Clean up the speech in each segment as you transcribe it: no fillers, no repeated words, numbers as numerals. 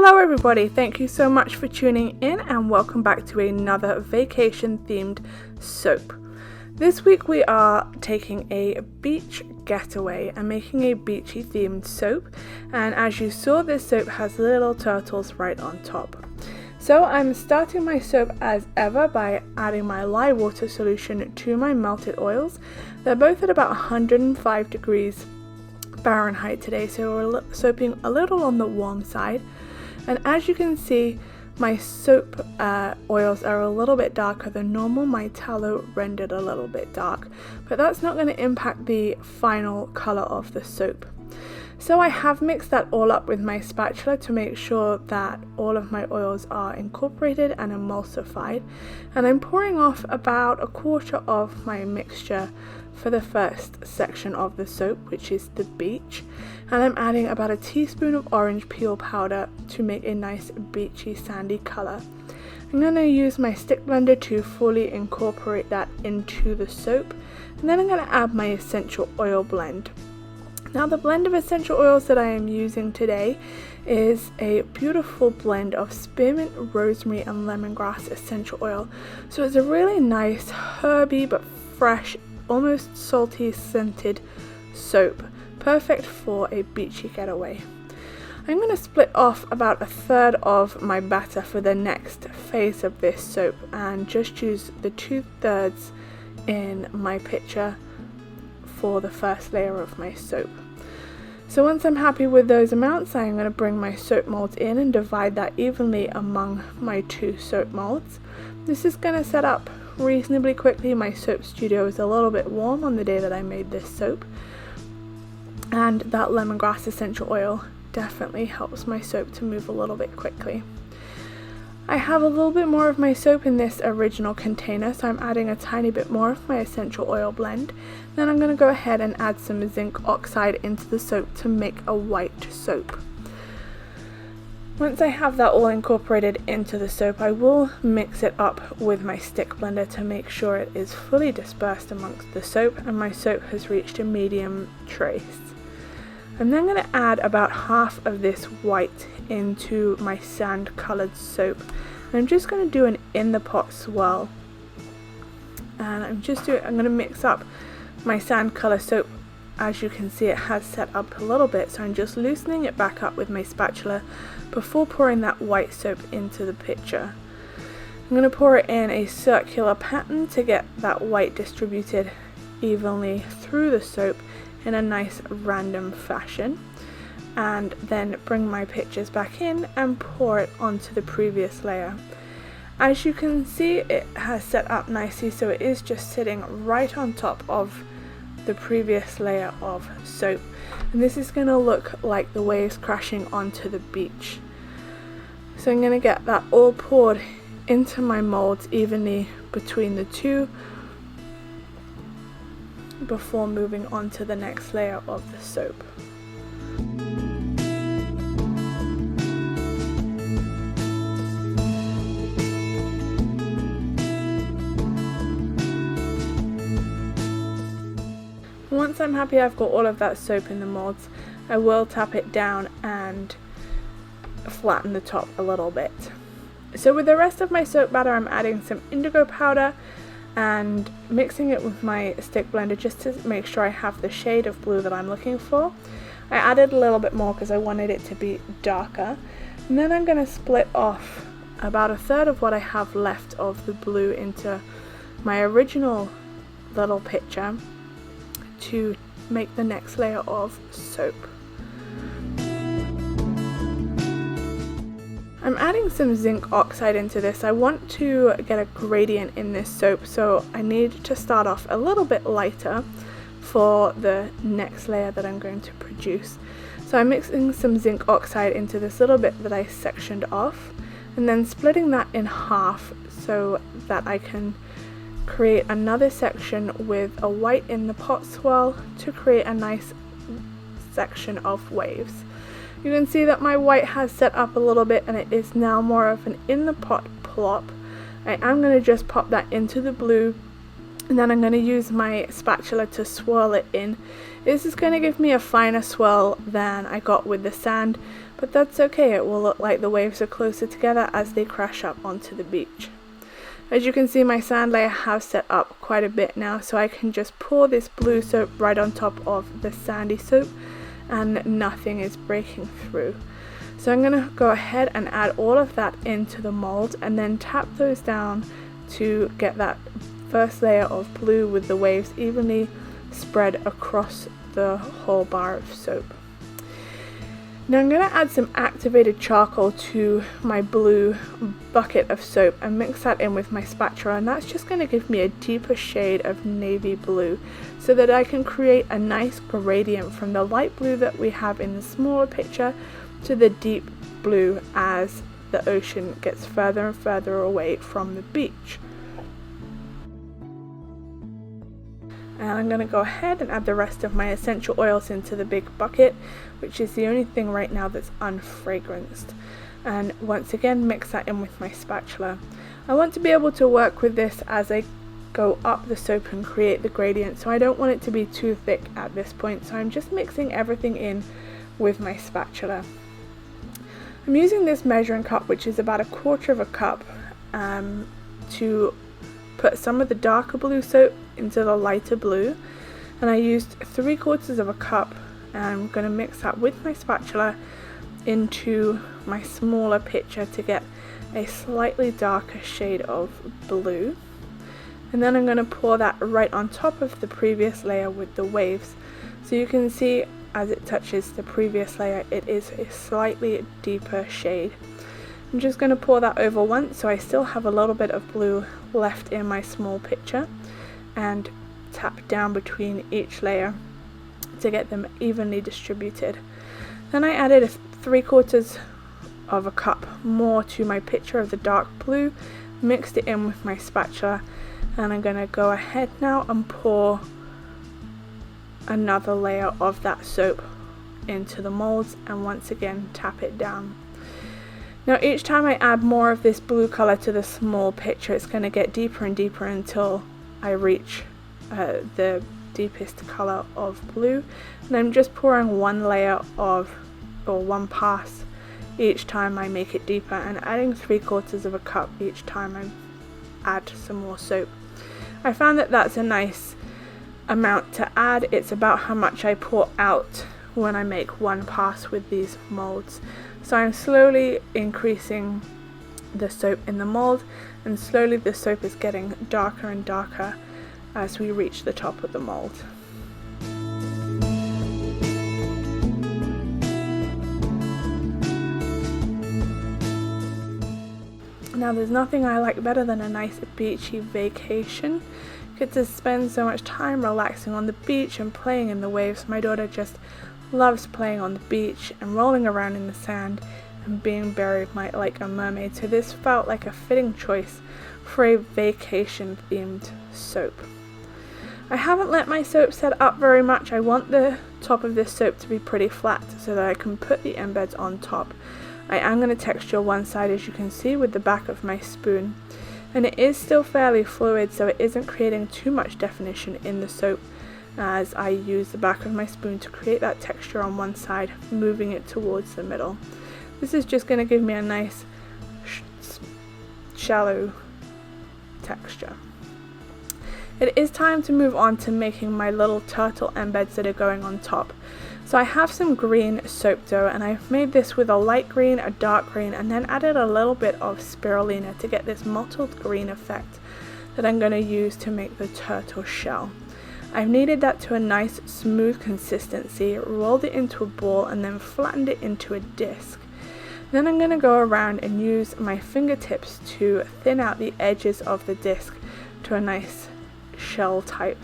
Hello everybody, thank you so much for tuning in and welcome back to another vacation themed soap. This week we are taking a beach getaway and making a beachy themed soap, and as you saw, this soap has little turtles right on top. So I'm starting my soap as ever by adding my lye water solution to my melted oils. They're both at about 105 degrees Fahrenheit today, so we're soaping a little on the warm side. And as you can see, my soap oils are a little bit darker than normal. My tallow rendered a little bit dark, but that's not going to impact the final color of the soap. So I have mixed that all up with my spatula to make sure that all of my oils are incorporated and emulsified, and I'm pouring off about a quarter of my mixture for the first section of the soap, which is the beach, and I'm adding about a teaspoon of orange peel powder to make a nice beachy sandy color. I'm going to use my stick blender to fully incorporate that into the soap, and then I'm going to add my essential oil blend. Now the blend of essential oils that I am using today is a beautiful blend of spearmint, rosemary and lemongrass essential oil. So it's a really nice herby but fresh, almost salty scented soap, perfect for a beachy getaway. I'm going to split off about a third of my batter for the next phase of this soap and just use the 2/3 in my pitcher for the first layer of my soap. So once I'm happy with those amounts, I'm going to bring my soap molds in and divide that evenly among my two soap molds. This is going to set up reasonably quickly. My soap studio is a little bit warm on the day that I made this soap, and that lemongrass essential oil definitely helps my soap to move a little bit quickly. I have a little bit more of my soap in this original container, so I'm adding a tiny bit more of my essential oil blend. Then I'm going to go ahead and add some zinc oxide into the soap to make a white soap. Once I have that all incorporated into the soap, I will mix it up with my stick blender to make sure it is fully dispersed amongst the soap and my soap has reached a medium trace. I'm then going to add about half of this white into my sand colored soap. And I'm just going to do an in the pot swirl, and I'm going to mix up my sand color soap. As you can see, it has set up a little bit, so I'm just loosening it back up with my spatula before pouring that white soap into the pitcher. I'm going to pour it in a circular pattern to get that white distributed evenly through the soap in a nice random fashion, and then bring my pitchers back in and pour it onto the previous layer. As you can see, it has set up nicely, so it is just sitting right on top of the previous layer of soap, and this is going to look like the waves crashing onto the beach. So I'm going to get that all poured into my molds evenly between the two before moving on to the next layer of the soap. Once I'm happy I've got all of that soap in the molds, I will tap it down and flatten the top a little bit. So with the rest of my soap batter, I'm adding some indigo powder and mixing it with my stick blender just to make sure I have the shade of blue that I'm looking for. I added a little bit more because I wanted it to be darker, and then I'm going to split off about a third of what I have left of the blue into my original little pitcher to make the next layer of soap. I'm adding some zinc oxide into this. I want to get a gradient in this soap, so I need to start off a little bit lighter for the next layer that I'm going to produce. So I'm mixing some zinc oxide into this little bit that I sectioned off, and then splitting that in half so that I can create another section with a white in the pot swirl to create a nice section of waves. You can see that my white has set up a little bit and it is now more of an in the pot plop. I am going to just pop that into the blue, and then I'm going to use my spatula to swirl it in. This is going to give me a finer swirl than I got with the sand, but that's okay, it will look like the waves are closer together as they crash up onto the beach. As you can see, my sand layer has set up quite a bit now, so I can just pour this blue soap right on top of the sandy soap and nothing is breaking through. So I'm going to go ahead and add all of that into the mold and then tap those down to get that first layer of blue with the waves evenly spread across the whole bar of soap. Now I'm going to add some activated charcoal to my blue bucket of soap and mix that in with my spatula, and that's just going to give me a deeper shade of navy blue so that I can create a nice gradient from the light blue that we have in the smaller picture to the deep blue as the ocean gets further and further away from the beach. And I'm going to go ahead and add the rest of my essential oils into the big bucket, which is the only thing right now that's unfragranced. And once again, mix that in with my spatula. I want to be able to work with this as I go up the soap and create the gradient, so I don't want it to be too thick at this point, so I'm just mixing everything in with my spatula. I'm using this measuring cup, which is about 1/4 of a cup, to put some of the darker blue soap into the lighter blue, and I used 3/4 of a cup, and I'm going to mix that with my spatula into my smaller pitcher to get a slightly darker shade of blue, and then I'm going to pour that right on top of the previous layer with the waves. So you can see as it touches the previous layer, it is a slightly deeper shade. I'm just going to pour that over once so I still have a little bit of blue left in my small pitcher, and tap down between each layer to get them evenly distributed. Then I added 3/4 of a cup more to my pitcher of the dark blue, mixed it in with my spatula, and I'm going to go ahead now and pour another layer of that soap into the molds and once again tap it down. Now each time I add more of this blue color to the small pitcher, it's going to get deeper and deeper until I reach the deepest color of blue, and I'm just pouring one layer of, or one pass each time I make it deeper, and adding 3/4 of a cup each time I add some more soap. I found that that's a nice amount to add. It's about how much I pour out when I make one pass with these molds. So I'm slowly increasing the soap in the mold, and slowly the soap is getting darker and darker as we reach the top of the mold. Now there's nothing I like better than a nice beachy vacation. Get to spend so much time relaxing on the beach and playing in the waves. My daughter just loves playing on the beach and rolling around in the sand and being buried like a mermaid, so this felt like a fitting choice for a vacation themed soap. I haven't let my soap set up very much. I want the top of this soap to be pretty flat so that I can put the embeds on top. I am going to texture one side, as you can see, with the back of my spoon, and it is still fairly fluid, so it isn't creating too much definition in the soap as I use the back of my spoon to create that texture on one side, moving it towards the middle. This is just going to give me a nice shallow texture. It is time to move on to making my little turtle embeds that are going on top. So I have some green soap dough, and I've made this with a light green, a dark green, and then added a little bit of spirulina to get this mottled green effect that I'm going to use to make the turtle shell. I've kneaded that to a nice smooth consistency, rolled it into a ball, and then flattened it into a disc. Then I'm going to go around and use my fingertips to thin out the edges of the disc to a nice shell type,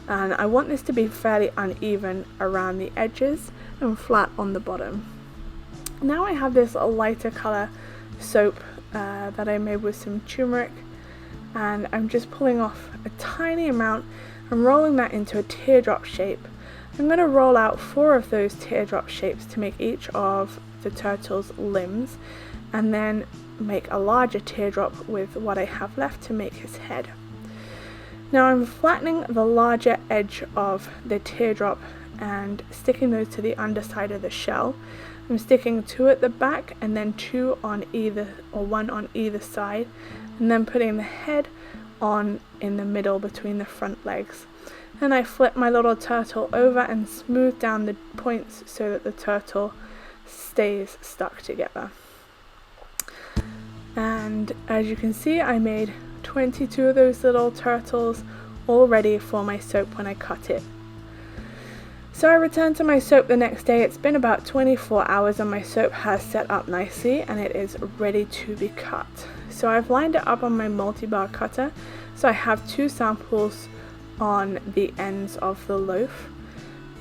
and I want this to be fairly uneven around the edges and flat on the bottom. Now I have this lighter color soap that I made with some turmeric, and I'm just pulling off a tiny amount and rolling that into a teardrop shape. I'm going to roll out 4 of those teardrop shapes to make each of the turtle's limbs, and then make a larger teardrop with what I have left to make his head. Now I'm flattening the larger edge of the teardrop and sticking those to the underside of the shell, I'm sticking 2 at the back and then 2 on either, or 1 on either side, and then putting the head on in the middle between the front legs. Then I flip my little turtle over and smooth down the points so that the turtle stays stuck together. And as you can see, I made 22 of those little turtles all ready for my soap when I cut it. So I returned to my soap the next day. It's been about 24 hours and my soap has set up nicely and it is ready to be cut. So I've lined it up on my multi-bar cutter. So I have 2 samples on the ends of the loaf,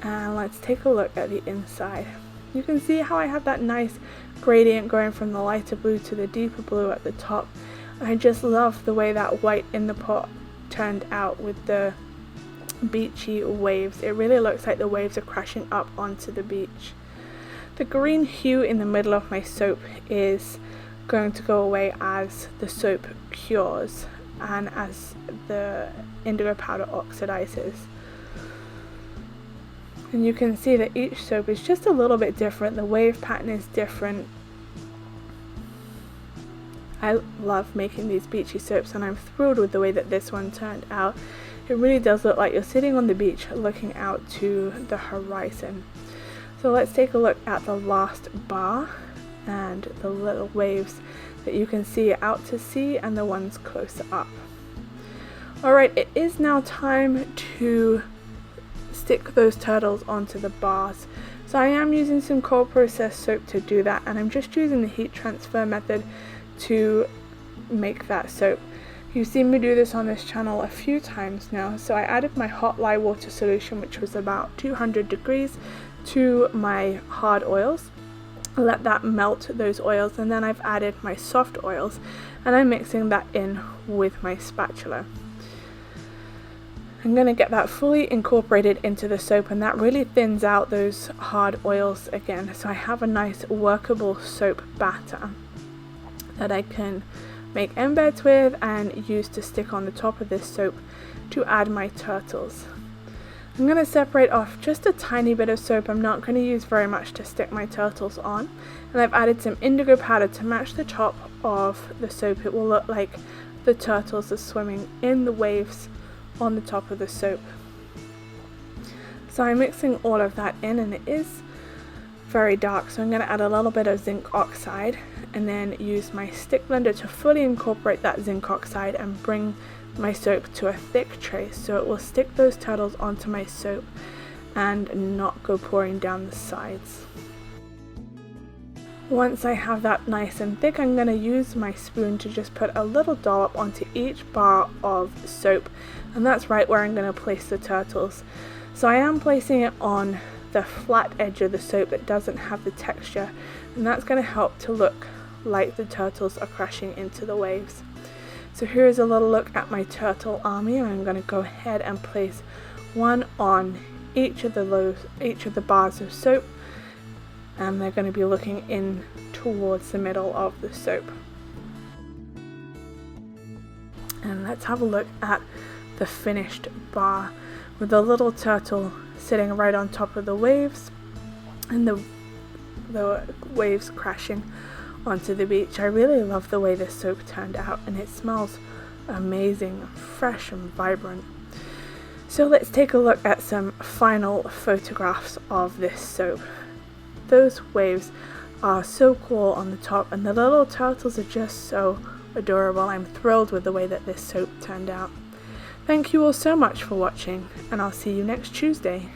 and let's take a look at the inside. You can see how I have that nice gradient going from the lighter blue to the deeper blue at the top. I just love the way that white in the pot turned out with the beachy waves. It really looks like the waves are crashing up onto the beach. The green hue in the middle of my soap is going to go away as the soap cures and as the indigo powder oxidizes. And you can see that each soap is just a little bit different. The wave pattern is different. I love making these beachy soaps and I'm thrilled with the way that this one turned out. It really does look like you're sitting on the beach looking out to the horizon. So let's take a look at the last bar and the little waves that you can see out to sea and the ones closer up. Alright, it is now time to stick those turtles onto the bars. So I am using some cold processed soap to do that, and I'm just using the heat transfer method to make that soap. You've seen me do this on this channel a few times now. So I added my hot lye water solution, which was about 200 degrees, to my hard oils. Let that melt those oils, and then I've added my soft oils and I'm mixing that in with my spatula. I'm going to get that fully incorporated into the soap, and that really thins out those hard oils again. So I have a nice workable soap batter that I can make embeds with and use to stick on the top of this soap to add my turtles. I'm going to separate off just a tiny bit of soap. I'm not going to use very much to stick my turtles on, and I've added some indigo powder to match the top of the soap. It will look like the turtles are swimming in the waves on the top of the soap. So I'm mixing all of that in, and it is very dark, so I'm going to add a little bit of zinc oxide and then use my stick blender to fully incorporate that zinc oxide and bring my soap to a thick trace so it will stick those turtles onto my soap and not go pouring down the sides. Once I have that nice and thick, I'm going to use my spoon to just put a little dollop onto each bar of soap, and that's right where I'm going to place the turtles. So I am placing it on the flat edge of the soap that doesn't have the texture, and that's going to help to look like the turtles are crashing into the waves. So here's a little look at my turtle army, and I'm going to go ahead and place one on each of the bars of soap, and they're going to be looking in towards the middle of the soap. And let's have a look at the finished bar with the little turtle sitting right on top of the waves and the waves crashing onto the beach. I really love the way this soap turned out, and it smells amazing, fresh and vibrant. So let's take a look at some final photographs of this soap. Those waves are so cool on the top, and the little turtles are just so adorable. I'm thrilled with the way that this soap turned out. Thank you all so much for watching, and I'll see you next Tuesday.